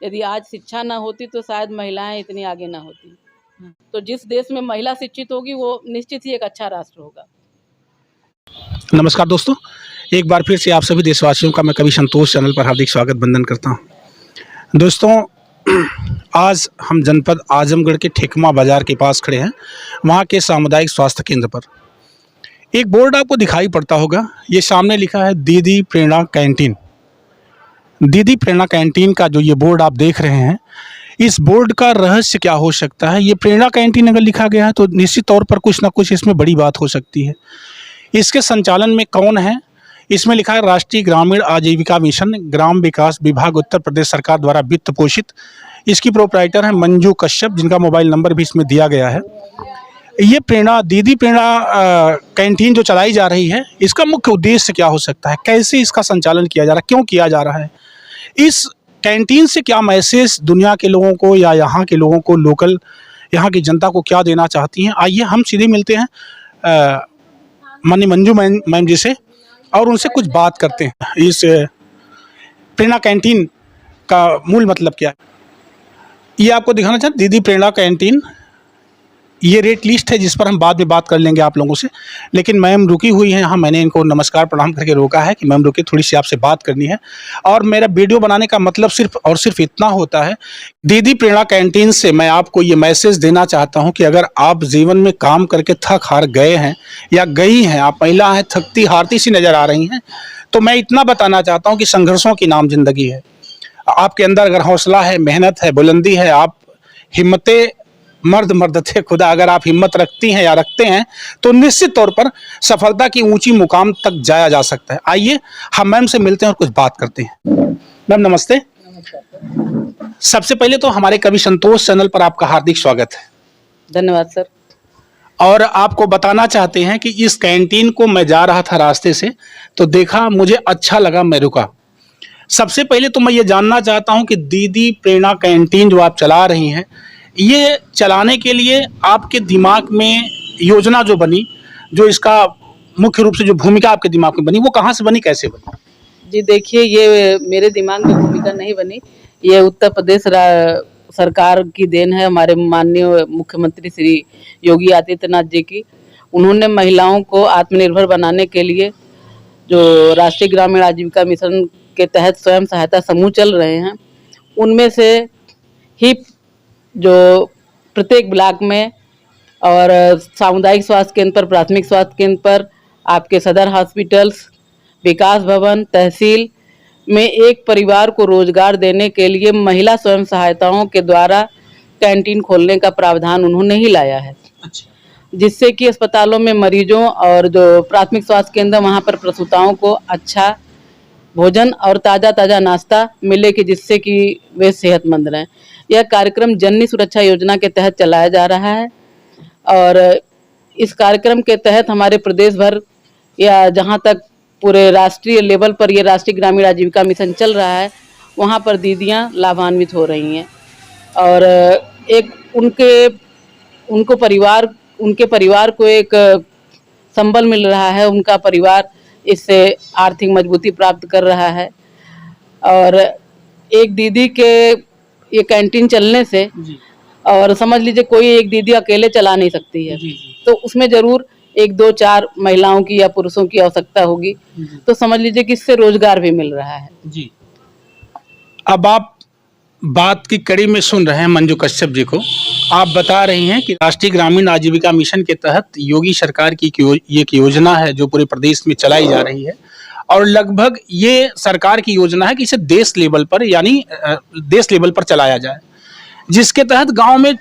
यदि आज शिक्षा ना होती तो शायद महिलाएं इतनी आगे ना होती। तो जिस देश में महिला शिक्षित होगी वो निश्चित ही एक अच्छा राष्ट्र होगा। नमस्कार दोस्तों, एक बार फिर से आप सभी देशवासियों का मैं कवि संतोष चैनल पर हार्दिक स्वागत वंदन करता हूं। दोस्तों, आज हम जनपद आजमगढ़ के ठेकमा बाजार के पास खड़े हैं। वहां के सामुदायिक स्वास्थ्य केंद्र पर एक बोर्ड आपको दिखाई पड़ता होगा। ये सामने लिखा है दीदी प्रेरणा कैंटीन। दीदी प्रेरणा कैंटीन का जो ये बोर्ड आप देख रहे हैं, इस बोर्ड का रहस्य क्या हो सकता है? ये प्रेरणा कैंटीन अगर लिखा गया है तो निश्चित तौर पर कुछ ना कुछ इसमें बड़ी बात हो सकती है। इसके संचालन में कौन है? इसमें लिखा है राष्ट्रीय ग्रामीण आजीविका मिशन, ग्राम विकास विभाग, उत्तर प्रदेश सरकार द्वारा वित्त पोषित। इसकी प्रोप्राइटर है मंजू कश्यप, जिनका मोबाइल नंबर भी इसमें दिया गया है। ये दीदी प्रेरणा कैंटीन जो चलाई जा रही है, इसका मुख्य उद्देश्य क्या हो सकता है? कैसे इसका संचालन किया जा रहा है? क्यों किया जा रहा है? इस कैंटीन से क्या मैसेज दुनिया के लोगों को या यहाँ के लोगों को, लोकल यहाँ की जनता को क्या देना चाहती हैं? आइए हम सीधे मिलते हैं माननीय मंजू मैम जी से और उनसे कुछ बात करते हैं। इस प्रेरणा कैंटीन का मूल मतलब क्या है, ये आपको दिखाना चाहते। दीदी प्रेरणा कैंटीन, ये रेट लिस्ट है जिस पर हम बाद में बात कर लेंगे आप लोगों से, लेकिन मैम रुकी हुई हैं यहाँ। मैंने इनको नमस्कार प्रणाम करके रोका है कि मैम रुके, थोड़ी सी आपसे बात करनी है। और मेरा वीडियो बनाने का मतलब सिर्फ और सिर्फ इतना होता है, दीदी प्रेरणा कैंटीन से मैं आपको ये मैसेज देना चाहता हूँ कि अगर आप जीवन में काम करके थक हार गए हैं या गई हैं, आप महिला हैं, थकती हारती सी नज़र आ रही हैं, तो मैं इतना बताना चाहता हूँ कि संघर्षों की नाम जिंदगी है। आपके अंदर अगर हौसला है, मेहनत है, बुलंदी है, आप हिम्मतें मर्द थे खुदा, अगर आप हिम्मत रखती हैं या रखते हैं तो निश्चित तौर पर सफलता की ऊंची मुकाम तक जाया जा सकता है। आइए हम मैम से मिलते हैं और कुछ बात करते हैं। मैम नमस्ते। सबसे पहले तो हमारे कवि संतोष चैनल पर आपका हार्दिक स्वागत है। धन्यवाद सर। और आपको बताना चाहते हैं कि इस कैंटीन को मैं जा रहा था रास्ते से, तो देखा, मुझे अच्छा लगा, मैं रुका। सबसे पहले तो मैं ये जानना चाहता हूँ कि दीदी प्रेरणा कैंटीन जो आप चला रही हैं, ये चलाने के लिए आपके दिमाग में योजना जो बनी, जो इसका मुख्य रूप से जो भूमिका आपके दिमाग में बनी, वो कहाँ से बनी, कैसे बनी? जी देखिए, ये मेरे दिमाग में भूमिका नहीं बनी, ये उत्तर प्रदेश सरकार की देन है, हमारे माननीय मुख्यमंत्री श्री योगी आदित्यनाथ जी की। उन्होंने महिलाओं को आत्मनिर्भर बनाने के लिए जो राष्ट्रीय ग्रामीण आजीविका मिशन के तहत स्वयं सहायता समूह चल रहे हैं, उनमें से ही जो प्रत्येक ब्लॉक में और सामुदायिक स्वास्थ्य केंद्र पर, प्राथमिक स्वास्थ्य केंद्र पर, आपके सदर हॉस्पिटल्स, विकास भवन, तहसील में एक परिवार को रोजगार देने के लिए महिला स्वयं सहायताओं के द्वारा कैंटीन खोलने का प्रावधान उन्होंने ही लाया है। जिससे कि अस्पतालों में मरीजों और जो प्राथमिक स्वास्थ्य केंद्र, वहाँ पर प्रसूताओं को अच्छा भोजन और ताज़ा नाश्ता मिले कि जिससे कि वे सेहतमंद रहें। यह कार्यक्रम जननी सुरक्षा योजना के तहत चलाया जा रहा है और इस कार्यक्रम के तहत हमारे प्रदेश भर या जहां तक पूरे राष्ट्रीय लेवल पर यह राष्ट्रीय ग्रामीण आजीविका मिशन चल रहा है, वहां पर दीदियां लाभान्वित हो रही हैं और एक उनके परिवार को एक संबल मिल रहा है। उनका परिवार इससे आर्थिक मजबूती प्राप्त कर रहा है और एक दीदी के ये कैंटीन चलने से, और समझ लीजिए कोई एक दीदी अकेले चला नहीं सकती है, तो उसमें जरूर 1, 2, 4 महिलाओं की या पुरुषों की आवश्यकता होगी, तो समझ लीजिए कि इससे रोजगार भी मिल रहा है जी। अब आप बात की कड़ी में सुन रहे हैं मंजू कश्यप जी को। आप बता रही हैं कि राष्ट्रीय ग्रामीण आजीविका मिशन के तहत योगी सरकार की ये एक योजना है जो पूरे प्रदेश में चलाई जा रही है और लगभग ये सरकार की योजना है कि इसे देश लेवल पर, यानी देश लेवल पर चलाया जाए, जिसके तहत गांव में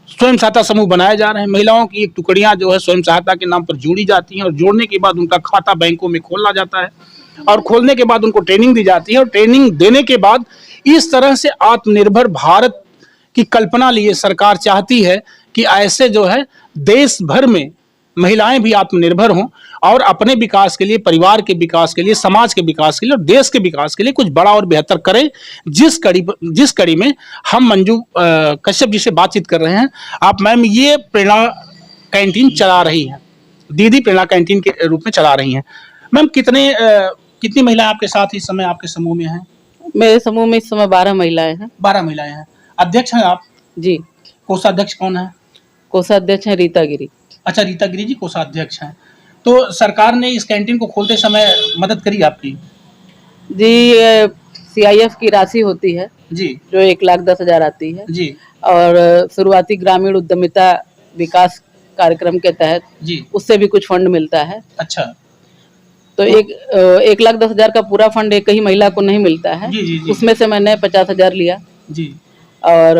स्वयं सहायता समूह बनाए जा रहे हैं। महिलाओं की एक टुकड़ियां जो है स्वयं सहायता के नाम पर जोड़ी जाती हैं और जोड़ने के बाद उनका खाता बैंकों में खोला जाता है और खोलने के बाद उनको ट्रेनिंग दी जाती है और ट्रेनिंग देने के बाद इस तरह से आत्मनिर्भर भारत की कल्पना लिए सरकार चाहती है कि ऐसे जो है देश भर में महिलाएं भी आत्मनिर्भर हों और अपने विकास के लिए, परिवार के विकास के लिए, समाज के विकास के लिए और देश के विकास के लिए कुछ बड़ा और बेहतर करें। जिस कड़ी में हम मंजू कश्यप जी से बातचीत कर रहे हैं। आप मैम ये प्रेरणा कैंटीन चला रही हैं, दीदी प्रेरणा कैंटीन के रूप में चला रही हैं। मैम कितनी महिलाएं आपके साथ इस समय आपके समूह में हैं? मेरे समूह में इस समय 12 महिलाएं हैं। 12 महिलाएं हैं। अध्यक्ष हैं आप? जी। कोषाध्यक्ष कौन है? कोषाध्यक्ष हैं रीता गिरी। अच्छा, रीता गिरी जी कोषाध्यक्ष हैं। तो सरकार ने इस कैंटीन को खोलते समय मदद करी आपकी? जी, ये CIF की राशि होती है जी जो 1,10,000 आती है जी और शुरुआती ग्रामीण उद्यमिता विकास कार्यक्रम के तहत जी। उससे भी कुछ फंड मिलता है। अच्छा। तो 1,10,000 का पूरा फंड एक ही महिला को नहीं मिलता है। जी जी जी। उसमें से मैंने 50,000 लिया जी और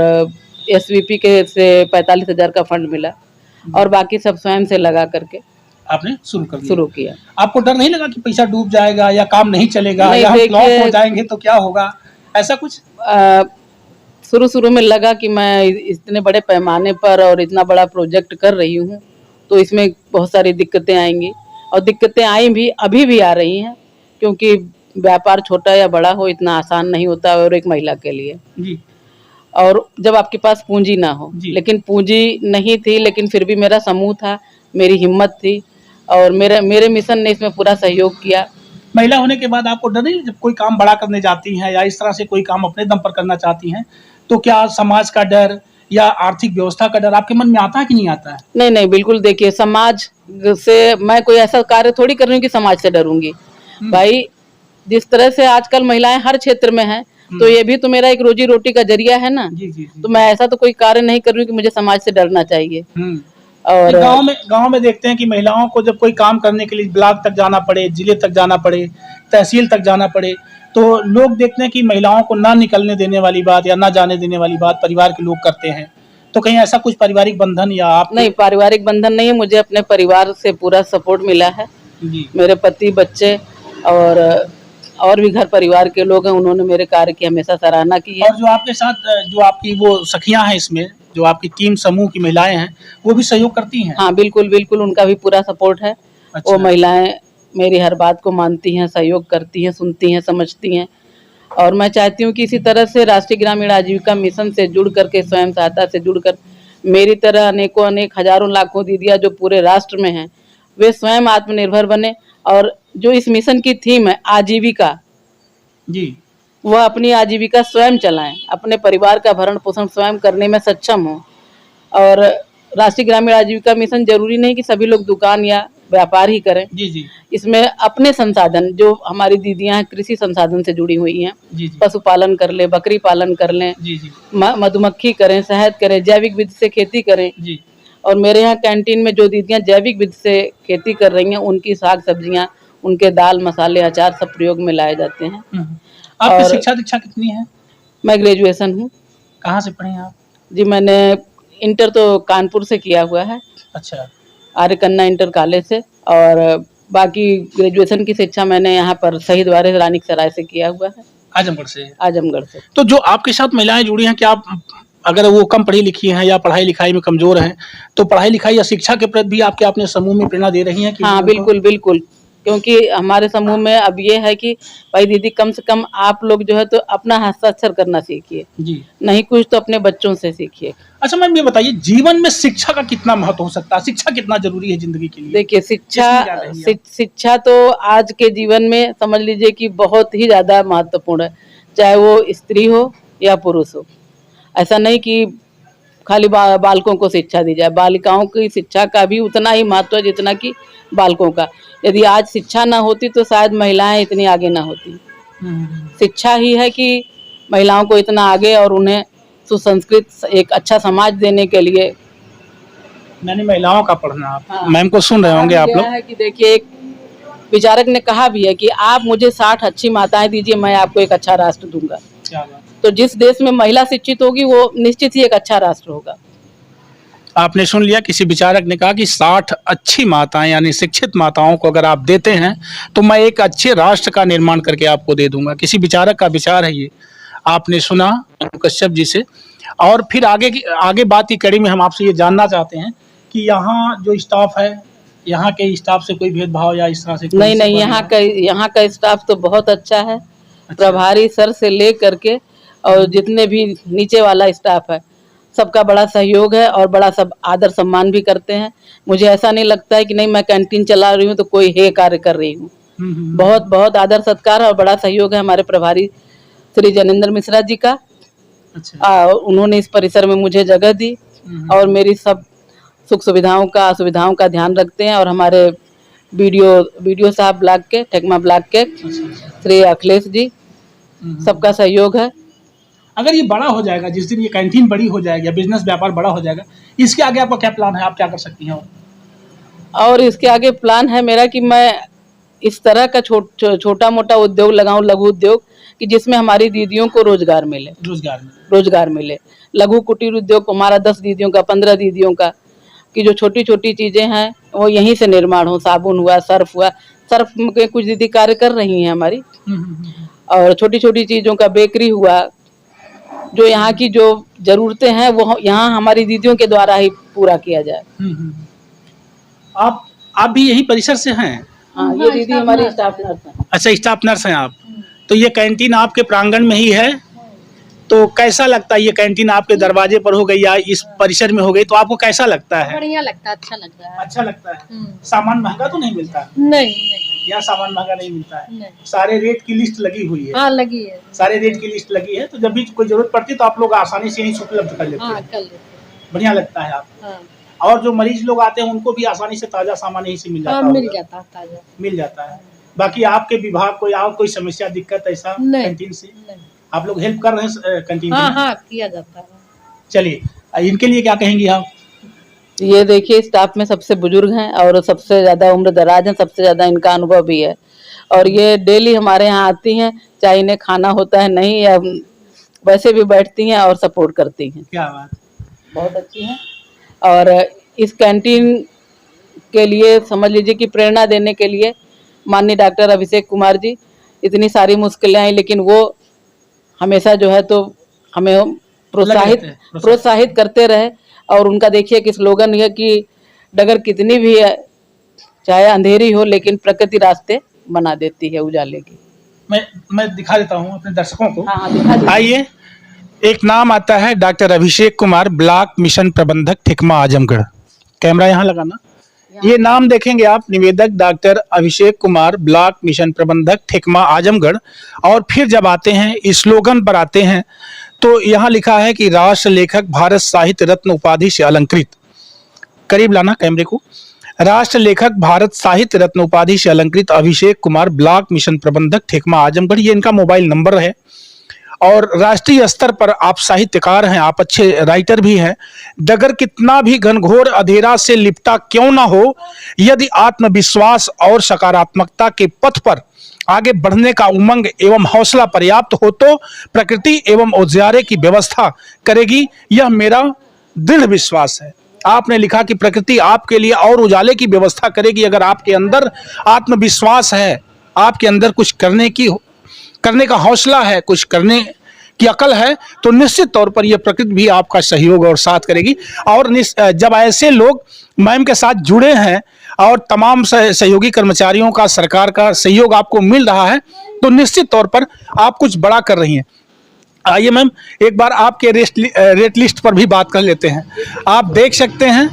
SVP के से 45,000 का फंड मिला और बाकी सब स्वयं से लगा करके आपने शुरू किया। आपको डर नहीं लगा कि पैसा डूब जाएगा या काम नहीं चलेगा नहीं, या हम फ्लॉप देखिए हो जाएंगे तो क्या होगा, ऐसा कुछ? शुरू में लगा कि मैं इतने बड़े पैमाने पर और इतना बड़ा प्रोजेक्ट कर रही हूँ तो इसमें बहुत सारी दिक्कतें आएंगी और दिक्कतें आई भी, अभी भी आ रही हैं, क्योंकि व्यापार छोटा या बड़ा हो इतना आसान नहीं होता और एक महिला के लिए। जी। और जब आपके पास पूंजी ना हो, लेकिन पूंजी नहीं थी, लेकिन फिर भी मेरा समूह था, मेरी हिम्मत थी और मेरे मिशन ने इसमें पूरा सहयोग किया। महिला होने के बाद आपको डर नहीं, जब कोई काम बड़ा करने जाती हैं या इस तरह से कोई काम अपने दम पर करना चाहती हैं, तो क्या समाज का डर या आर्थिक व्यवस्था का डर आपके मन में आता है कि नहीं आता है? नहीं नहीं, बिल्कुल। देखिए, समाज से मैं कोई ऐसा कार्य थोड़ी कर रही हूँ कि समाज से डरूंगी। भाई, जिस तरह से आजकल महिलाएं हर क्षेत्र में हैं, तो ये भी तो मेरा एक रोजी रोटी का जरिया है ना। जी, जी, जी। तो मैं ऐसा तो कोई कार्य नहीं कर रही हूँ कि मुझे समाज से डरना चाहिए। और गांव में देखते हैं कि महिलाओं को जब कोई काम करने के लिए ब्लॉक तक जाना पड़े, जिले तक जाना पड़े, तहसील तक जाना पड़े, तो लोग देखते हैं कि महिलाओं को ना निकलने देने वाली बात या ना जाने देने वाली बात परिवार के लोग करते हैं। तो कहीं ऐसा कुछ पारिवारिक बंधन या आप? नहीं, पारिवारिक बंधन नहीं है। मुझे अपने परिवार से पूरा सपोर्ट मिला है। जी। मेरे पति, बच्चे और भी घर परिवार के लोग हैं, उन्होंने मेरे कार्य की हमेशा सराहना की है। और जो आपके साथ जो आपकी वो सखियां हैं, इसमें जो आपकी टीम समूह की महिलाएं हैं, वो भी सहयोग करती हैं? हाँ, बिल्कुल बिल्कुल, उनका भी पूरा सपोर्ट है। अच्छा। वो महिलाएं मेरी हर बात को मानती हैं, सहयोग करती हैं, सुनती हैं, समझती हैं और मैं चाहती हूँ कि इसी तरह से राष्ट्रीय ग्रामीण आजीविका मिशन से जुड़ करके, स्वयं सहायता से जुड़कर मेरी तरह अनेकों हजारों लाखों दीदियाँ जो पूरे राष्ट्र में हैं, वे स्वयं आत्मनिर्भर बने और जो इस मिशन की थीम है आजीविका जी, वह अपनी आजीविका स्वयं चलाएं, अपने परिवार का भरण पोषण स्वयं करने में सक्षम हो। और राष्ट्रीय ग्रामीण आजीविका मिशन जरूरी नहीं कि सभी लोग दुकान या व्यापार ही करें। जी जी। इसमें अपने संसाधन, जो हमारी दीदियां हैं कृषि संसाधन से जुड़ी हुई हैं, जी जी। पशुपालन कर लें, बकरी पालन कर लें, जी जी। मधुमक्खी करें, शहद करें, जैविक विधि से खेती करें। जी। और मेरे यहाँ कैंटीन में जो दीदियां जैविक विधि से खेती कर रही हैं, उनकी साग सब्जियां, उनके दाल मसाले अचार सब प्रयोग में लाए जाते हैं। आपकी शिक्षा दीक्षा कितनी है? मैं ग्रेजुएशन हूँ। कहाँ से पढ़े हैं आप? जी, मैंने इंटर तो कानपुर से किया हुआ है। अच्छा। आर्य कन्या इंटर कॉलेज से, और बाकी ग्रेजुएशन की शिक्षा मैंने यहाँ पर शहीद वारिस रानीसराय से किया हुआ है। आजमगढ़ से? आजमगढ़ से। तो जो आपके साथ महिलाएं जुड़ी हैं, क्या आप, अगर वो कम पढ़ी लिखी हैं या पढ़ाई लिखाई में कमजोर हैं, तो पढ़ाई लिखाई या शिक्षा के प्रति भी आपके अपने समूह में प्रेरणा दे रही हैं कि? हाँ, बिल्कुल बिल्कुल, क्योंकि हमारे समूह में अब ये है कि भाई दीदी, कम से कम आप लोग जो है तो अपना हस्ताक्षर करना सीखिए। जी। नहीं कुछ तो अपने बच्चों से सीखिए। अच्छा मैम, ये बताइए, जीवन में शिक्षा का कितना महत्व हो सकता है? शिक्षा कितना जरूरी है जिंदगी के लिए? देखिए, शिक्षा तो आज के जीवन में समझ लीजिए कि बहुत ही ज्यादा महत्वपूर्ण है, चाहे वो स्त्री हो या पुरुष हो। ऐसा नहीं कि खाली बालकों को शिक्षा दी जाए, बालिकाओं की शिक्षा का भी उतना ही महत्व है जितना कि बालकों का। यदि आज शिक्षा ना होती तो शायद महिलाएं इतनी आगे ना होती। शिक्षा ही है कि महिलाओं को इतना आगे और उन्हें सुसंस्कृत एक अच्छा समाज देने के लिए। मैंने महिलाओं का पढ़ना, आप मैम को सुन रहे होंगे आप लोग। है कि देखिए, एक विचारक ने कहा भी है कि आप मुझे 60 अच्छी माताएं दीजिए, मैं आपको एक अच्छा राष्ट्र दूंगा। क्या बात। तो जिस देश में महिला शिक्षित होगी वो निश्चित ही एक अच्छा राष्ट्र होगा। आपने सुन लिया, किसी विचारक ने कहा कि 60 अच्छी माताएं यानी शिक्षित माताओं को अगर आप देते हैं तो मैं एक अच्छे राष्ट्र का निर्माण करके आपको दे दूंगा। किसी विचारक का विचार है ये, आपने सुना कश्यप जी से। और फिर आगे बात की कड़ी में हम आपसे ये जानना चाहते हैं कि यहाँ जो स्टाफ है, यहाँ के स्टाफ से कोई भेदभाव या इस तरह से? नहीं, यहाँ का स्टाफ तो बहुत अच्छा है। अच्छा। प्रभारी सर से ले करके और जितने भी नीचे वाला स्टाफ है, सबका बड़ा सहयोग है और बड़ा सब आदर सम्मान भी करते हैं। मुझे ऐसा नहीं लगता है कि नहीं मैं कैंटीन चला रही हूँ तो कोई हे कार्य कर रही हूँ। बहुत बहुत आदर सत्कार और बड़ा सहयोग है हमारे प्रभारी श्री जनेंद्र मिश्रा जी का। अच्छा। उन्होंने इस परिसर में मुझे जगह दी और मेरी सब सुख सुविधाओं का असुविधाओं का ध्यान रखते हैं। और हमारे बीडीओ साहब ब्लॉक के, ठेकमा ब्लॉक के श्री अखिलेश जी, सबका सहयोग है। अगर ये बड़ा हो जाएगा, जिस दिन ये कैंटीन बड़ी हो जाएगी, बिजनेस व्यापार बड़ा हो जाएगा, इसके आगे आपका क्या प्लान है, आप क्या कर सकती हैं? और इसके आगे प्लान है मेरा कि मैं इस तरह का छोटा मोटा उद्योग लगाऊं, लघु उद्योग, कि जिसमें हमारी दीदियों को रोजगार मिले। लघु कुटीर उद्योग हमारा 10 दीदियों का, 15 दीदियों का, कि जो छोटी छोटी चीजें हैं वो यहीं से निर्माण हो। साबुन हुआ, सर्फ हुआ, सर्फ में कुछ दीदी कार्य कर रही हैं हमारी, और छोटी छोटी चीजों का बेकरी हुआ, जो यहाँ की जो जरूरतें हैं वो यहाँ हमारी दीदियों के द्वारा ही पूरा किया जाए। आप भी यही परिसर से हैं? हाँ, ये दीदी हमारी स्टाफ नर्स है। अच्छा, स्टाफ नर्स हैं आप। तो ये कैंटीन आपके प्रांगण में ही है, तो कैसा लगता है? ये कैंटीन आपके दरवाजे पर हो गई या इस परिसर में हो गई, तो आपको कैसा लगता है? बढ़िया लगता है, अच्छा लगता है। अच्छा लगता है। सामान महंगा तो नहीं मिलता? नहीं, यहाँ सामान महंगा नहीं मिलता है। नहीं। सारे रेट की लिस्ट लगी हुई है। हाँ, लगी है। सारे रेट की लिस्ट लगी है, तो जब भी कोई जरूरत पड़ती है तो आप लोग आसानी से यहीं उपलब्ध कर लेते हैं। कर लेते हैं। बढ़िया लगता है आप। हाँ। और जो मरीज लोग आते हैं उनको भी आसानी से ताजा सामान यहीं से मिल जाता है। मिल जाता है, ताजा मिल जाता है। बाकी आपके विभाग कोई और कोई समस्या, दिक्कत ऐसा कैंटीन से? नहीं। आप लोग हेल्प कर रहे हैं कैंटीन? हाँ, किया जाता है। चलिए, इनके लिए क्या कहेंगी आप? ये देखिए, स्टाफ में सबसे बुजुर्ग हैं और सबसे ज्यादा उम्र दराज हैं, सबसे ज्यादा इनका अनुभव भी है। और ये डेली हमारे यहाँ आती हैं, चाहे इन्हें खाना होता है नहीं, या वैसे भी बैठती हैं और सपोर्ट करती हैं। क्या बात, बहुत अच्छी हैं। और इस कैंटीन के लिए समझ लीजिए कि प्रेरणा देने के लिए माननीय डॉक्टर अभिषेक कुमार जी, इतनी सारी मुश्किलें आई लेकिन वो हमेशा जो है तो हमें प्रोत्साहित करते रहे। और उनका देखिए कि स्लोगन है कि डगर कितनी भी है, चाहे अंधेरी हो, लेकिन प्रकृति रास्ते बना देती है उजाले की। मैं दिखा देता हूँ अपने दर्शकों को। हाँ, दिखा दीजिए। आइए, एक नाम आता है doctor Abhishek Kumar, block mission प्रबंधक, ठेकमा आजमगढ़। कैमरा यहाँ लगाना। ये नाम देखेंगे आप, निवेदक doctor Abhishek Kumar, block mission प्रबंधक, ठेकमा आजमगढ़। और फिर जब आते हैं स्लोगन पर आते हैं तो यहाँ लिखा है कि राष्ट्र लेखक, भारत साहित्य रत्न उपाधि से अलंकृत। करीब लाना कैमरे को। राष्ट्र लेखक, भारत साहित्य रत्न उपाधि से अलंकृत अभिषेक कुमार, ब्लॉक मिशन प्रबंधक, ठेकमा आजमगढ़। ये इनका मोबाइल नंबर है। और राष्ट्रीय स्तर पर आप साहित्यकार हैं, आप अच्छे राइटर भी हैं। डगर कितना भी घनघोर अंधेरा से लिपटा क्यों ना हो, यदि आत्मविश्वास और सकारात्मकता के पथ पर आगे बढ़ने का उमंग एवं हौसला पर्याप्त हो तो प्रकृति एवं उजियारे की व्यवस्था करेगी, यह मेरा दृढ़ विश्वास है। आपने लिखा कि प्रकृति आपके लिए और उजाले की व्यवस्था करेगी। अगर आपके अंदर आत्मविश्वास है, आपके अंदर कुछ करने का हौसला है, कुछ करने की अकल है, तो निश्चित तौर पर यह प्रकृति भी आपका सहयोग और साथ करेगी। और जब ऐसे लोग मैम के साथ जुड़े हैं और तमाम सहयोगी कर्मचारियों का, सरकार का सहयोग आपको मिल रहा है, तो निश्चित तौर पर आप कुछ बड़ा कर रही हैं। आइए मैम, एक बार आपके रेट लिस्ट पर भी बात कर लेते हैं। आप देख सकते हैं,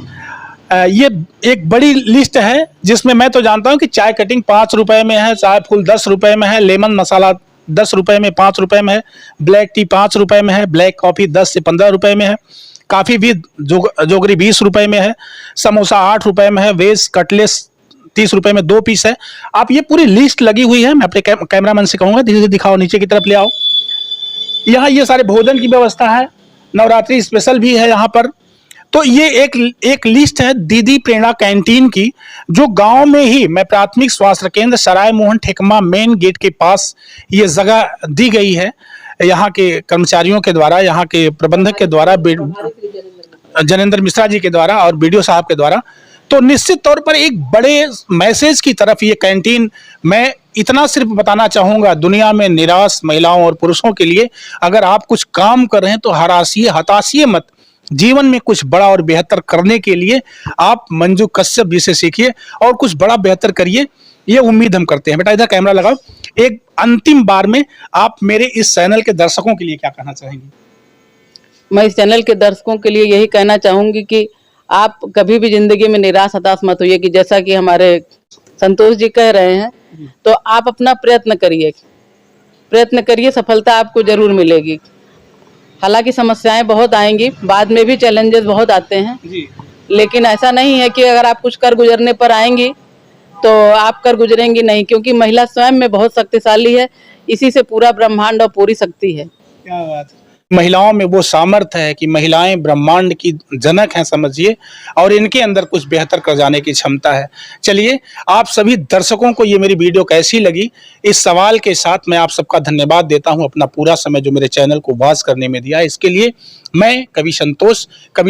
ये एक बड़ी लिस्ट है जिसमें मैं तो जानता हूं कि चाय कटिंग 5 रुपए में है, चाय फूल 10 रुपए में है, लेमन मसाला 10 रुपए में, 5 रुपए में है, ब्लैक टी 5 रुपए में है, ब्लैक कॉफी 10 से 15 रुपए में है, काफ़ी भी जोगरी 20 रुपए में है, समोसा 8 रुपए में है, वेज कटलेस 30 रुपए में 2 पीस है। आप ये पूरी लिस्ट लगी हुई है। मैं अपने कैमरामैन से कहूँगा धीरे धीरे दिखाओ, नीचे की तरफ ले आओ। यहाँ ये सारे भोजन की व्यवस्था है, नवरात्रि स्पेशल भी है यहाँ पर। तो ये एक लिस्ट है दीदी प्रेरणा कैंटीन की, जो गांव में ही, मैं प्राथमिक स्वास्थ्य केंद्र सराय मोहन ठेकमा मेन गेट के पास ये जगह दी गई है, यहाँ के कर्मचारियों के द्वारा, यहाँ के प्रबंधक के द्वारा, जनेंद्र मिश्रा जी के द्वारा और बीडीओ साहब के द्वारा। तो निश्चित तौर पर एक बड़े मैसेज की तरफ ये कैंटीन, मैं इतना सिर्फ बताना चाहूँगा दुनिया में निराश महिलाओं और पुरुषों के लिए, अगर आप कुछ काम कर रहे हैं तो हताशिए मत। जीवन में कुछ बड़ा और बेहतर करने के लिए आप मंजू कश्यप जी से सीखिए और कुछ बड़ा बेहतर करिए, ये उम्मीद हम करते हैं। बेटा इधर कैमरा लगाओ। एक अंतिम बार में आप मेरे इस चैनल के दर्शकों के लिए क्या कहना चाहेंगी? मैं इस चैनल के दर्शकों के लिए यही कहना चाहूंगी कि आप कभी भी जिंदगी में निराश हताश मत होइए, कि जैसा कि हमारे संतोष जी कह रहे हैं, तो आप अपना प्रयत्न करिए। प्रयत्न करिए, सफलता आपको जरूर मिलेगी। हालांकि समस्याएं बहुत आएंगी, बाद में भी चैलेंजेस बहुत आते हैं, जी। लेकिन ऐसा नहीं है कि अगर आप कुछ कर गुजरने पर आएंगी तो आप कर गुजरेंगी नहीं, क्योंकि महिला स्वयं में बहुत शक्तिशाली है। इसी से पूरा ब्रह्मांड और पूरी शक्ति है। क्या बात है। महिलाओं में वो सामर्थ्य है कि महिलाएं ब्रह्मांड की जनक हैं समझिए, और इनके अंदर कुछ बेहतर कर जाने की क्षमता है। चलिए, आप सभी दर्शकों को ये मेरी वीडियो कैसी लगी, इस सवाल के साथ मैं आप सबका धन्यवाद देता हूं। अपना पूरा समय जो मेरे चैनल को वॉच करने में दिया, इसके लिए मैं कवि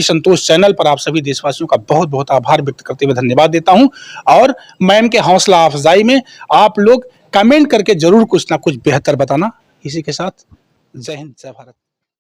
संतोष चैनल पर आप सभी देशवासियों का बहुत बहुत आभार व्यक्त करते हुए धन्यवाद देता हूं। और मैम के हौसला अफजाई में आप लोग कमेंट करके जरूर कुछ ना कुछ बेहतर बताना। इसी के साथ जय हिंद, जय भारत।